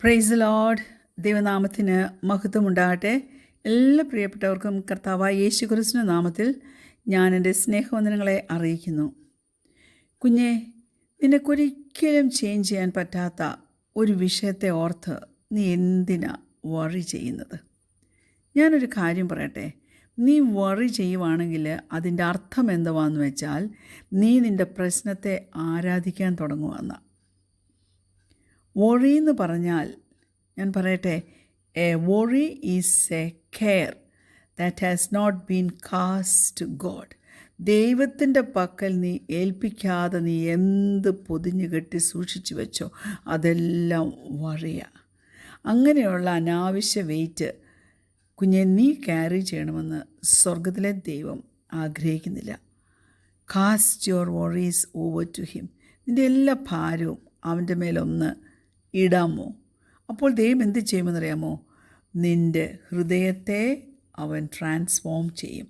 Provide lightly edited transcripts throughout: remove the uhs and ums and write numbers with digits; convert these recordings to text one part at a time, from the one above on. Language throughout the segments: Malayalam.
Praise the Lord. ദൈവനാമത്തിന് മഹത്വമുണ്ടാകട്ടെ. എല്ലാ പ്രിയപ്പെട്ടവർക്കും കർത്താവായ യേശു ക്രിസ്തുവിന്റെ നാമത്തിൽ ഞാൻ എൻ്റെ സ്നേഹവന്ദനങ്ങളെ അറിയിക്കുന്നു. കുഞ്ഞെ, നിനക്കൊരിക്കലും ചേഞ്ച് ചെയ്യാൻ പറ്റാത്ത ഒരു വിഷയത്തെ ഓർത്ത് നീ എന്തിനാ വറി ചെയ്യുന്നത്? ഞാനൊരു കാര്യം പറയട്ടെ. നീ വറി ചെയ്യുവാണെങ്കിൽ അതിൻ്റെ അർത്ഥം എന്തുവാന്ന് വെച്ചാൽ നീ നിൻ്റെ പ്രശ്നത്തെ ആരാധിക്കാൻ തുടങ്ങുമെന്ന. വറി എന്ന് പറഞ്ഞാൽ, ഞാൻ പറയട്ടെ, a worry is a care that has not been cast to God. ദൈവത്തിൻ്റെ പക്കൽ നീ ഏൽപ്പിക്കാതെ നീ എന്ത് പൊതിഞ്ഞു കെട്ടി സൂക്ഷിച്ചു വെച്ചോ അതെല്ലാം വറിയാ. അങ്ങനെയുള്ള അനാവശ്യ വെയിറ്റ് കുഞ്ഞെ നീ ക്യാരി ചെയ്യണമെന്ന് സ്വർഗത്തിലെ ദൈവം ആഗ്രഹിക്കുന്നില്ല. Cast your worries over to him. നിൻ്റെ എല്ലാ ഭാരവും അവൻ്റെ മേലൊന്ന് ഇടാമോ? അപ്പോൾ ദൈവം എന്ത് ചെയ്യുമെന്നറിയാമോ? നിൻ്റെ ഹൃദയത്തെ അവൻ ട്രാൻസ്ഫോം ചെയ്യും.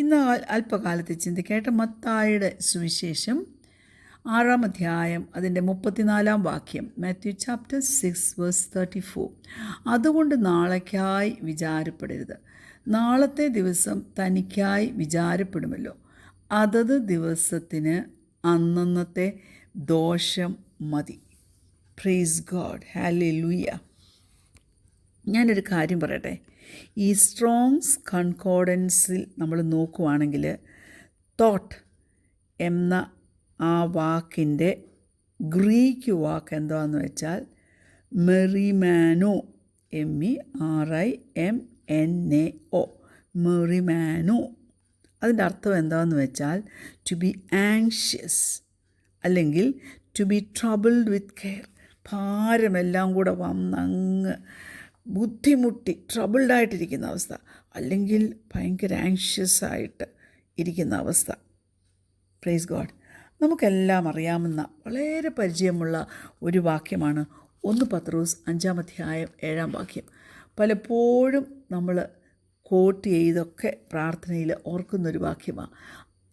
ഇന്ന് അല്പകാലത്തെ ചിന്തിക്കേട്ട മത്തായിയുടെ സുവിശേഷം 6-ാം അധ്യായം അതിൻ്റെ 34-ാം വാക്യം, മാത്യു ചാപ്റ്റർ 6:34. അതുകൊണ്ട് നാളേക്കായി വിചാരപ്പെടരുത്, നാളത്തെ ദിവസം തനിക്കായി വിചാരപ്പെടുമല്ലോ. അതത് ദിവസത്തിന് അന്നന്നത്തെ ദോഷം മതി. Praise God, hallelujah. ഞാനൊരു കാര്യം പറയട്ടെ. ഈ സ്ട്രോങ്സ് കൺകോർഡൻസിൽ നമ്മൾ നോക്കുവാണെങ്കിൽ തോട്ട് എന്ന ആ വാക്കിൻ്റെ ഗ്രീക്ക് വാക്ക് എന്താണെന്ന് വെച്ചാൽ മെറിമാനോ, MERIMNAO, മെറിമാനോ. അതിൻ്റെ അർത്ഥം എന്താണെന്ന് വെച്ചാൽ ടു ബി ആങ്ഷ്യസ് അല്ലെങ്കിൽ to be troubled with care. ഭാരമെല്ലാം കൂടെ വന്നങ്ങ് ബുദ്ധിമുട്ടി ട്രബിൾഡായിട്ടിരിക്കുന്ന അവസ്ഥ, അല്ലെങ്കിൽ ഭയങ്കര ആങ്ഷ്യസ് ആയിട്ട് ഇരിക്കുന്ന അവസ്ഥ. Praise God. നമുക്കെല്ലാം അറിയാവുന്ന വളരെ പരിചയമുള്ള ഒരു വാക്യമാണ് 1 പത്രോസ് 5-ാം അധ്യായം 7-ാം വാക്യം. പലപ്പോഴും നമ്മൾ കോട്ട് ചെയ്തൊക്കെ പ്രാർത്ഥനയിൽ ഓർക്കുന്നൊരു വാക്യമാണ്.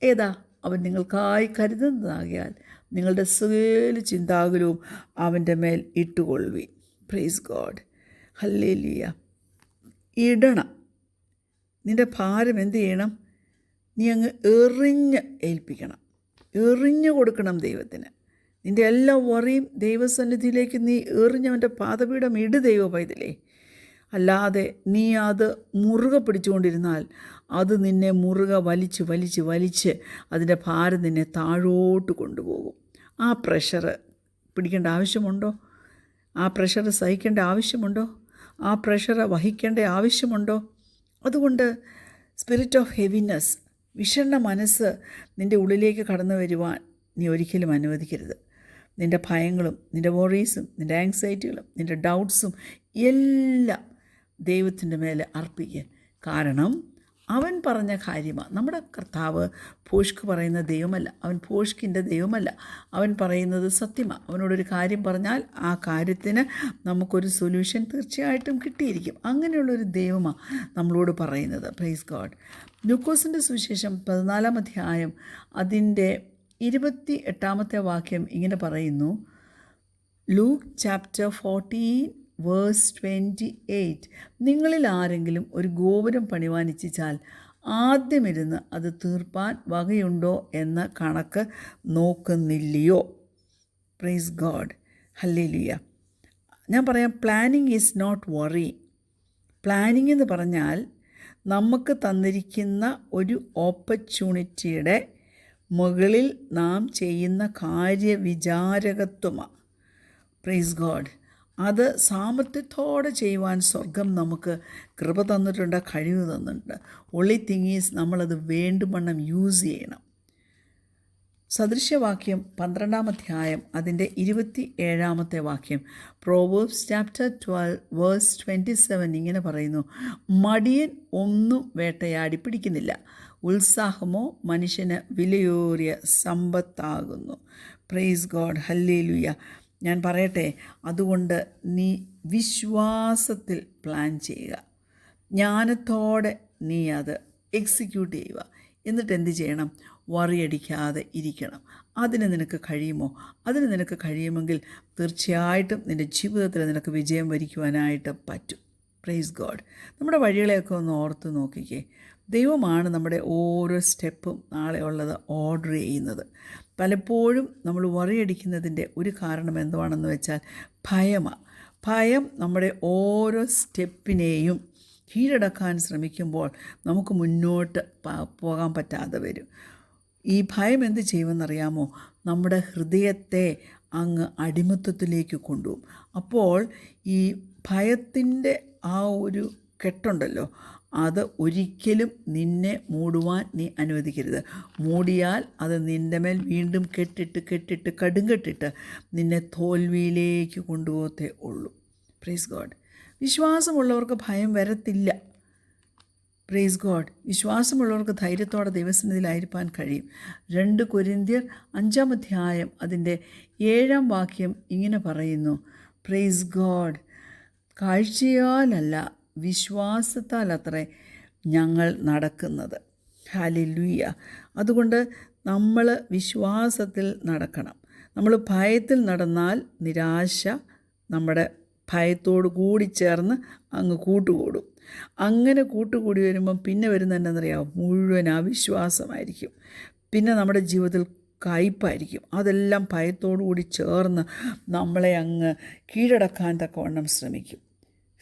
ഏതാ? അവൻ നിങ്ങൾക്കായി കരുതുന്നതാകിയാൽ നിങ്ങളുടെ സകല ചിന്താകുലവും അവൻ്റെ മേൽ ഇട്ടുകൊള്ളുവീൻ. Praise God, hallelujah. ഇടണം. നിൻ്റെ ഭാരം എന്ത് ചെയ്യണം? നീ അങ്ങ് എറിഞ്ഞ് ഏൽപ്പിക്കണം, എറിഞ്ഞു കൊടുക്കണം ദൈവത്തിന്. നിൻ്റെ എല്ലാ വറിയും ദൈവസന്നിധിയിലേക്ക് നീ എറിഞ്ഞവൻ്റെ പാദപീഠം ഇട് ദൈവ പൈതലേ. അല്ലാതെ നീ അത് മുറുകെ പിടിച്ചുകൊണ്ടിരുന്നാൽ അത് നിന്നെ മുറുകെ വലിച്ച് വലിച്ച് വലിച്ച് അതിൻ്റെ ഭാരം നിന്നെ താഴോട്ട് കൊണ്ടുപോകും. ആ പ്രഷർ പിടിക്കേണ്ട ആവശ്യമുണ്ടോ? ആ പ്രഷർ സഹിക്കേണ്ട ആവശ്യമുണ്ടോ? ആ പ്രഷർ വഹിക്കേണ്ട ആവശ്യമുണ്ടോ? അതുകൊണ്ട് സ്പിരിറ്റ് ഓഫ് ഹെവിനെസ്, വിഷണ്ണ മനസ്സ് നിൻ്റെ ഉള്ളിലേക്ക് കടന്നു വരുവാൻ നീ ഒരിക്കലും അനുവദിക്കരുത്. നിൻ്റെ ഭയങ്ങളും നിൻ്റെ വറീസും നിൻ്റെ ആങ്സൈറ്റികളും നിൻ്റെ ഡൗട്ട്സും എല്ലാം ദൈവത്തിൻ്റെ മേലെ അർപ്പിക്കുക. കാരണം അവൻ പറഞ്ഞ കാര്യമാണ്. നമ്മുടെ കർത്താവ് ഭോഷ്ക് പറയുന്ന ദൈവമല്ല, അവൻ ഭോഷ്കിൻ്റെ ദൈവമല്ല. അവൻ പറയുന്നത് സത്യമാണ്. അവനോടൊരു കാര്യം പറഞ്ഞാൽ ആ കാര്യത്തിന് നമുക്കൊരു സൊല്യൂഷൻ തീർച്ചയായിട്ടും കിട്ടിയിരിക്കും. അങ്ങനെയുള്ളൊരു ദൈവമാണ് നമ്മളോട് പറയുന്നത്. Praise God. ലൂക്കോസിൻ്റെ സുവിശേഷം 14-ാം അധ്യായം അതിൻ്റെ 28-ാമത്തെ വാക്യം ഇങ്ങനെ പറയുന്നു. Luke chapter 14:28. നിങ്ങളിൽ ആരെങ്കിലും ഒരു ഗോപുരം പണിവാൻ ഇച്ഛിച്ചാൽ ആദ്യമിരുന്ന് അത് തീർപ്പാൻ വകയുണ്ടോ എന്ന കണക്ക് നോക്കുന്നില്ലയോ? Praise God, hallelujah. ഞാൻ പറയാം, planning is not worry. Planning എന്ന് പറഞ്ഞാൽ നമുക്ക് തന്നിരിക്കുന്ന ഒരു ഓപ്പർച്യൂണിറ്റിയുടെ മുകളിൽ നാം ചെയ്യുന്ന കാര്യവിചാരകത്വമാണ്. Praise God. അത് സാമർത്ഥ്യത്തോടെ ചെയ്യുവാൻ സ്വർഗം നമുക്ക് കൃപ തന്നിട്ടുണ്ട്, കഴിവ് തന്നിട്ടുണ്ട്. ഒൺലി തിങ് ഈസ് നമ്മളത് വേണ്ടുവണ്ണം യൂസ് ചെയ്യണം. സദൃശ്യവാക്യം 12-ാം അധ്യായം അതിൻ്റെ 27-ാമത്തെ വാക്യം, പ്രോവേർബ്സ് ചാപ്റ്റർ 12:27 ഇങ്ങനെ പറയുന്നു. മടിയൻ ഒന്നും വേട്ടയാടി പിടിക്കുന്നില്ല, ഉത്സാഹമോ മനുഷ്യന് വിലയേറിയ സമ്പത്താകുന്നു. Praise God, hallelujah. ഞാൻ പറയട്ടെ, അതുകൊണ്ട് നീ വിശ്വാസത്തിൽ പ്ലാൻ ചെയ്യുക, ജ്ഞാനത്തോടെ നീ അത് എക്സിക്യൂട്ട് ചെയ്യുക. എന്നിട്ട് എന്ത് ചെയ്യണം? വറിയടിക്കാതെ ഇരിക്കണം. അതിന് നിനക്ക് കഴിയുമോ? അതിന് നിനക്ക് കഴിയുമെങ്കിൽ തീർച്ചയായിട്ടും നിൻ്റെ ജീവിതത്തിൽ നിനക്ക് വിജയം വരിക്കുവാനായിട്ട് പറ്റും. Praise God. നമ്മുടെ വഴികളെയൊക്കെ ഒന്ന് ഓർത്ത് നോക്കിക്കേ. ദൈവമാണ് നമ്മുടെ ഓരോ സ്റ്റെപ്പും നാളെ ഉള്ളത് ഓർഡർ ചെയ്യുന്നത്. പലപ്പോഴും നമ്മൾ വറിയടിക്കുന്നതിൻ്റെ ഒരു കാരണം എന്തുവാണെന്ന് വെച്ചാൽ ഭയമാണ്. ഭയം നമ്മുടെ ഓരോ സ്റ്റെപ്പിനെയും കീഴടക്കാൻ ശ്രമിക്കുമ്പോൾ നമുക്ക് മുന്നോട്ട് പോകാൻ പറ്റാതെ വരും. ഈ ഭയം എന്ത് ചെയ്യുമെന്നറിയാമോ? നമ്മുടെ ഹൃദയത്തെ അങ്ങ് അടിമത്വത്തിലേക്ക് കൊണ്ടുപോകും. അപ്പോൾ ഈ ഭയത്തിൻ്റെ ആ ഒരു കെട്ടുണ്ടല്ലോ, അത് ഒരിക്കലും നിന്നെ മൂടുവാൻ നീ അനുവദിക്കരുത്. മൂടിയാൽ അത് നിൻ്റെ മേൽ വീണ്ടും കെട്ടിട്ട് കടുങ്കെട്ടിട്ട് നിന്നെ തോൽവിയിലേക്ക് കൊണ്ടുപോകത്തേ ഉള്ളൂ. Praise God. വിശ്വാസമുള്ളവർക്ക് ഭയം വരത്തില്ല. Praise God. വിശ്വാസമുള്ളവർക്ക് ധൈര്യത്തോടെ ദൈവസന്നിധിയിലായിരിക്കാൻ കഴിയും. 2 കൊരിന്ത്യർ 5-ാം അധ്യായം അതിൻ്റെ 7-ാം വാക്യം ഇങ്ങനെ പറയുന്നു. Praise God. കാഴ്ചയാലല്ല വിശ്വാസത്താലത്രേ ഞങ്ങൾ നടക്കുന്നത്. ഹല്ലേലൂയ. അതുകൊണ്ട് നമ്മൾ വിശ്വാസത്തിൽ നടക്കണം. നമ്മൾ ഭയത്തിൽ നടന്നാൽ നിരാശ നമ്മുടെ ഭയത്തോട് കൂടി ചേർന്ന് അങ്ങ് കൂട്ടുകൂടും. അങ്ങനെ കൂട്ടുകൂടി വരുമ്പം പിന്നെ വരുന്നത് എന്താണെന്നറിയാമോ? മുഴുവൻ അവിശ്വാസമായിരിക്കും. പിന്നെ നമ്മുടെ ജീവിതത്തിൽ കയ്പായിരിക്കും. അതെല്ലാം ഭയത്തോടു കൂടി ചേർന്ന് നമ്മളെ അങ്ങ് കീഴടക്കാൻ തക്കവണ്ണം ശ്രമിക്കും.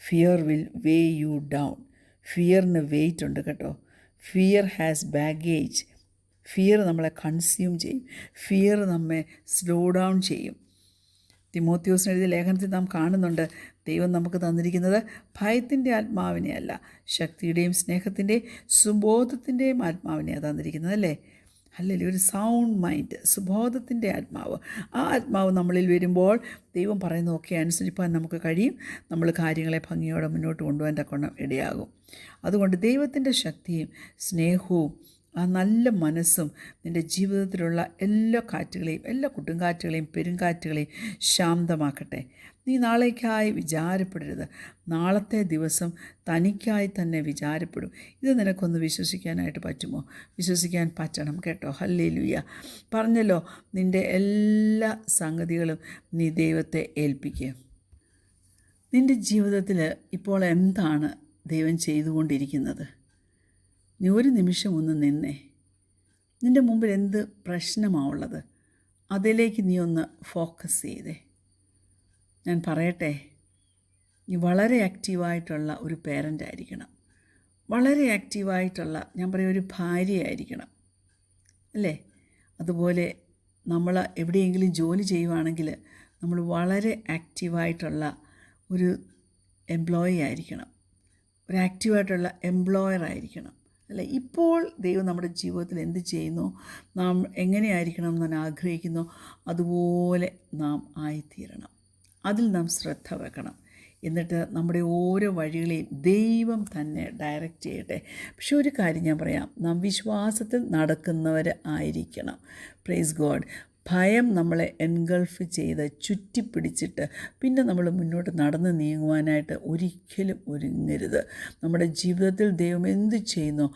Fear will weigh you down. ഫിയറിന് വെയിറ്റ് ഉണ്ട് കേട്ടോ. Fear has baggage. ഫിയർ നമ്മളെ കൺസ്യൂം ചെയ്യും. ഫിയർ നമ്മെ സ്ലോ ഡൗൺ ചെയ്യും. തിമോത്തിയോസിന് എഴുതിയ ലേഖനത്തിൽ നാം കാണുന്നുണ്ട്, ദൈവം നമുക്ക് തന്നിരിക്കുന്നത് ഭയത്തിൻ്റെ ആത്മാവിനെയല്ല, ശക്തിയുടെയും സ്നേഹത്തിൻ്റെയും സുബോധത്തിൻ്റെയും ആത്മാവിനെയാണ് തന്നിരിക്കുന്നത്, അല്ലേ? അല്ലെങ്കിൽ ഒരു സൗണ്ട് മൈൻഡ്, സുബോധത്തിൻ്റെ ആത്മാവ്. ആ ആത്മാവ് നമ്മളിൽ വരുമ്പോൾ ദൈവം പറയുന്നതൊക്കെ അനുസരിപ്പാൻ നമുക്ക് കഴിയും. നമ്മൾ കാര്യങ്ങളെ ഭംഗിയോടെ മുന്നോട്ട് കൊണ്ടുപോകാൻ തക്കവണ്ണം ഇടയാകും. അതുകൊണ്ട് ദൈവത്തിൻ്റെ ശക്തിയും സ്നേഹവും ആ നല്ല മനസ്സും നിൻ്റെ ജീവിതത്തിലുള്ള എല്ലാ കാറ്റുകളെയും, എല്ലാ കൊടുങ്കാറ്റുകളെയും പെരുങ്കാറ്റുകളെയും ശാന്തമാക്കട്ടെ. നീ നാളേക്കായി വിചാരപ്പെടരുത്. നാളത്തെ ദിവസം തനിക്കായി തന്നെ വിചാരപ്പെടും. ഇത് നിനക്കൊന്ന് വിശ്വസിക്കാനായിട്ട് പറ്റുമോ? വിശ്വസിക്കാൻ പറ്റണം കേട്ടോ. ഹല്ലേലൂയ. പറഞ്ഞല്ലോ, നിൻ്റെ എല്ലാ സംഗതികളും നീ ദൈവത്തെ ഏൽപ്പിക്കുക. നിൻ്റെ ജീവിതത്തിൽ ഇപ്പോൾ എന്താണ് ദൈവം ചെയ്തുകൊണ്ടിരിക്കുന്നത്? നീ ഒരു നിമിഷം ഒന്ന് നിന്നേ. നിൻ്റെ മുമ്പിൽ എന്ത് പ്രശ്നമാണുള്ളത്? അതിലേക്ക് നീ ഒന്ന് ഫോക്കസ് ചെയ്തേ. ഞാൻ പറയട്ടെ, നീ വളരെ ആക്റ്റീവായിട്ടുള്ള ഒരു പേരൻ്റ് ആയിരിക്കണം. വളരെ ആക്റ്റീവായിട്ടുള്ള, ഞാൻ പറയും, ഒരു ഭാര്യയായിരിക്കണം, അല്ലേ? അതുപോലെ നമ്മൾ എവിടെയെങ്കിലും ജോലി ചെയ്യുവാണെങ്കിൽ നമ്മൾ വളരെ ആക്റ്റീവായിട്ടുള്ള ഒരു എംപ്ലോയി ആയിരിക്കണം, ഒരു ആക്റ്റീവായിട്ടുള്ള എംപ്ലോയർ ആയിരിക്കണം, അല്ലേ? ഇപ്പോൾ ദൈവം നമ്മുടെ ജീവിതത്തിൽ എന്ത് ചെയ്യുന്നു, നാം എങ്ങനെയായിരിക്കണം എന്ന് നാം ആഗ്രഹിക്കുന്നു, അതുപോലെ നാം ആയിത്തീരണം. അതിൽ നാം ശ്രദ്ധ വെക്കണം. എന്നിട്ട് നമ്മുടെ ഓരോ വഴികളെയും ദൈവം തന്നെ ഡയറക്റ്റ് ചെയ്യട്ടെ. പക്ഷെ ഒരു കാര്യം ഞാൻ പറയാം, നാം വിശ്വാസത്തിൽ നടക്കുന്നവർ ആയിരിക്കണം. Praise God. ഭയം നമ്മളെ എൻഗൾഫ് ചെയ്ത് ചുറ്റിപ്പിടിച്ചിട്ട് പിന്നെ നമ്മൾ മുന്നോട്ട് നടന്ന് നീങ്ങുവാനായിട്ട് ഒരിക്കലും ഒരുങ്ങരുത്. നമ്മുടെ ജീവിതത്തിൽ ദൈവം എന്ത് ചെയ്യുന്നോ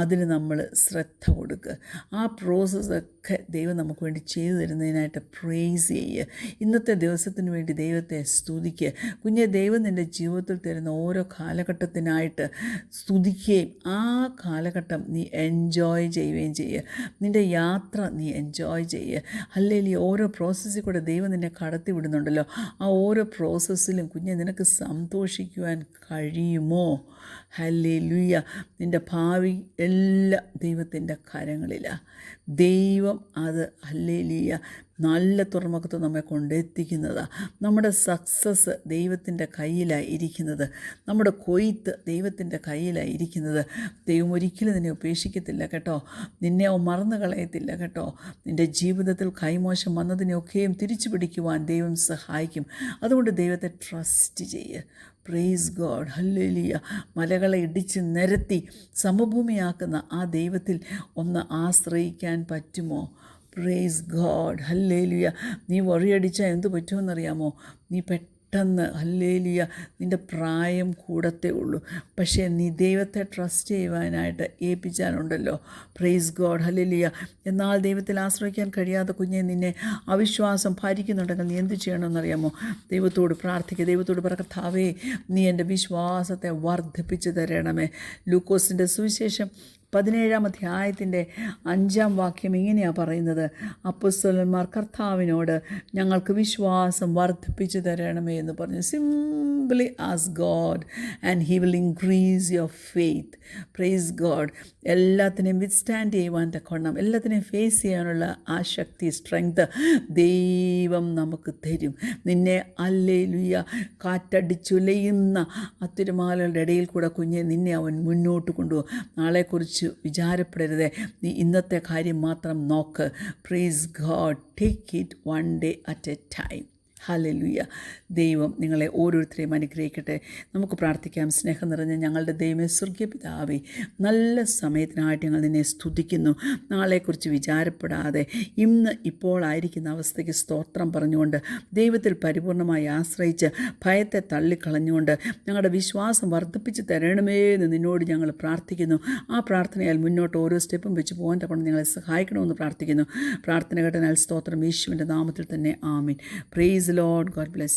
അതിന് നമ്മൾ ശ്രദ്ധ കൊടുക്കുക. ആ പ്രോസസ്സൊക്കെ ദൈവം നമുക്ക് വേണ്ടി ചെയ്തു തരുന്നതിനായിട്ട് പ്രേസ് ചെയ്യുക. ഇന്നത്തെ ദിവസത്തിന് വേണ്ടി ദൈവത്തെ സ്തുതിക്കുക. കുഞ്ഞെ, ദൈവം നിൻ്റെ ജീവിതത്തിൽ തരുന്ന ഓരോ കാലഘട്ടത്തിനായിട്ട് സ്തുതിക്കുകയും ആ കാലഘട്ടം നീ എൻജോയ് ചെയ്യുകയും ചെയ്യുക. നിൻ്റെ യാത്ര നീ എൻജോയ് ചെയ്യുക. അല്ലെങ്കിൽ ഓരോ പ്രോസസ്സിൽ കൂടെ ദൈവം നിന്നെ കടത്തി വിടുന്നുണ്ടല്ലോ, ആ ഓരോ പ്രോസസ്സിലും കുഞ്ഞെ നിനക്ക് സന്തോഷിക്കുവാൻ കഴിയുമോ? ഹല്ലേലൂയ. നിൻ്റെ ഭാവി എല്ലാം ദൈവത്തിൻ്റെ കരങ്ങളിലാണ്. ദൈവം അത് ഹല്ലേലൂയ നല്ല തുറമുഖത്ത് നമ്മെ കൊണ്ടെത്തിക്കുന്നതാണ്. നമ്മുടെ സക്സസ് ദൈവത്തിൻ്റെ കയ്യിലാണ് ഇരിക്കുന്നത്. നമ്മുടെ കൊയ്ത്ത് ദൈവത്തിൻ്റെ കയ്യിലാണ് ഇരിക്കുന്നത്. ദൈവം ഒരിക്കലും നിന്നെ ഉപേക്ഷിക്കത്തില്ല കേട്ടോ. നിന്നെ മറന്നു കളയത്തില്ല കേട്ടോ. നിൻ്റെ ജീവിതത്തിൽ കൈമോശം വന്നതിനെയൊക്കെയും തിരിച്ചു പിടിക്കുവാൻ ദൈവം സഹായിക്കും. അതുകൊണ്ട് ദൈവത്തെ ട്രസ്റ്റ് ചെയ്യുക. Praise God. ഹല്ലേലൂയ. മലകളെ ഇടിച്ച് നിരത്തി സമഭൂമിയാക്കുന്ന ആ ദൈവത്തിൽ ഒന്ന് ആശ്രയിക്കാൻ പറ്റുമോ? Praise God. ഹല്ലേലൂയ. നീ വറിയടിച്ചാൽ എന്ത് പറ്റുമെന്നറിയാമോ? നീ പെട്ടെന്ന് ഹല്ലേലൂയ നിൻ്റെ പ്രായം കൂടത്തേ ഉള്ളൂ. പക്ഷേ നീ ദൈവത്തെ ട്രസ്റ്റ് ചെയ്യുവാനായിട്ട് ഏൽപ്പിച്ചാലുണ്ടല്ലോ, പ്രൈസ് ഗോഡ് ഹല്ലേലൂയ. എന്നാൽ ദൈവത്തിൽ ആശ്രയിക്കാൻ കഴിയാത്ത കുഞ്ഞെ നിന്നെ അവിശ്വാസം ഭരിക്കുന്നുണ്ടെങ്കിൽ നീ എന്ത് ചെയ്യണമെന്നറിയാമോ? ദൈവത്തോട് പ്രാർത്ഥിക്കുക. ദൈവത്തോട് പറ, കർത്താവേ നീ എൻ്റെ വിശ്വാസത്തെ വർദ്ധിപ്പിച്ചു തരണമേ. ലൂക്കോസിൻ്റെ സുവിശേഷം 17-ാം അധ്യായത്തിൻ്റെ 5-ാം വാക്യം ഇങ്ങനെയാണ് പറയുന്നത്, അപ്പൊസ്തലന്മാർ കർത്താവിനോട് ഞങ്ങൾക്ക് വിശ്വാസം വർദ്ധിപ്പിച്ചു തരണമേ എന്ന് പറഞ്ഞു. Simply as God and he will increase your faith. Praise God. എല്ലാത്തിനെയും വിത്ത്സ്റ്റാൻഡ് ചെയ്യുവാൻ തക്കവണ്ണം, എല്ലാത്തിനെയും ഫേസ് ചെയ്യാനുള്ള ആ ശക്തി, സ്ട്രെങ്ത് ദൈവം നമുക്ക് തരും. നിന്നെ ഹല്ലേലൂയ കാറ്റടിച്ചുലയുന്ന അത്തിരുമാലകളുടെ ഇടയിൽ കൂടെ കുഞ്ഞെ നിന്നെ അവൻ മുന്നോട്ട് കൊണ്ടുപോകും. നാളെക്കുറിച്ച് വിചാരപ്പെടരുതേ, നീ ഇന്നത്തെ കാര്യം മാത്രം നോക്ക്. Praise God. Take it one day at A time. Hallelujah. ദൈവം നിങ്ങളെ ഓരോരുത്തരെയും അനുഗ്രഹിക്കട്ടെ. നമുക്ക് പ്രാർത്ഥിക്കാം. സ്നേഹം നിറഞ്ഞ ഞങ്ങളുടെ ദൈവമേ, സ്വർഗീയ പിതാവേ, നല്ല സമയത്തിനായിട്ട് ഞങ്ങൾ നിന്നെ സ്തുതിക്കുന്നു. നാളെക്കുറിച്ച് വിചാരപ്പെടാതെ ഇന്ന് ഇപ്പോഴായിരിക്കുന്ന അവസ്ഥയ്ക്ക് സ്തോത്രം പറഞ്ഞുകൊണ്ട് ദൈവത്തിൽ പരിപൂർണമായി ആശ്രയിച്ച് ഭയത്തെ തള്ളിക്കളഞ്ഞുകൊണ്ട് ഞങ്ങളുടെ വിശ്വാസം വർദ്ധിപ്പിച്ച് തരണമേ എന്ന് നിന്നോട് ഞങ്ങൾ പ്രാർത്ഥിക്കുന്നു. ആ പ്രാർത്ഥനയാൽ മുന്നോട്ട് ഓരോ സ്റ്റെപ്പും വെച്ച് പോകാൻ കൊണ്ട് ഞങ്ങളെ സഹായിക്കണമെന്ന് പ്രാർത്ഥിക്കുന്നു. പ്രാർത്ഥന കേട്ടനാൽ സ്തോത്രം. യേശുവിൻ്റെ നാമത്തിൽ തന്നെ ആമീൻ. Praise Lord. God bless.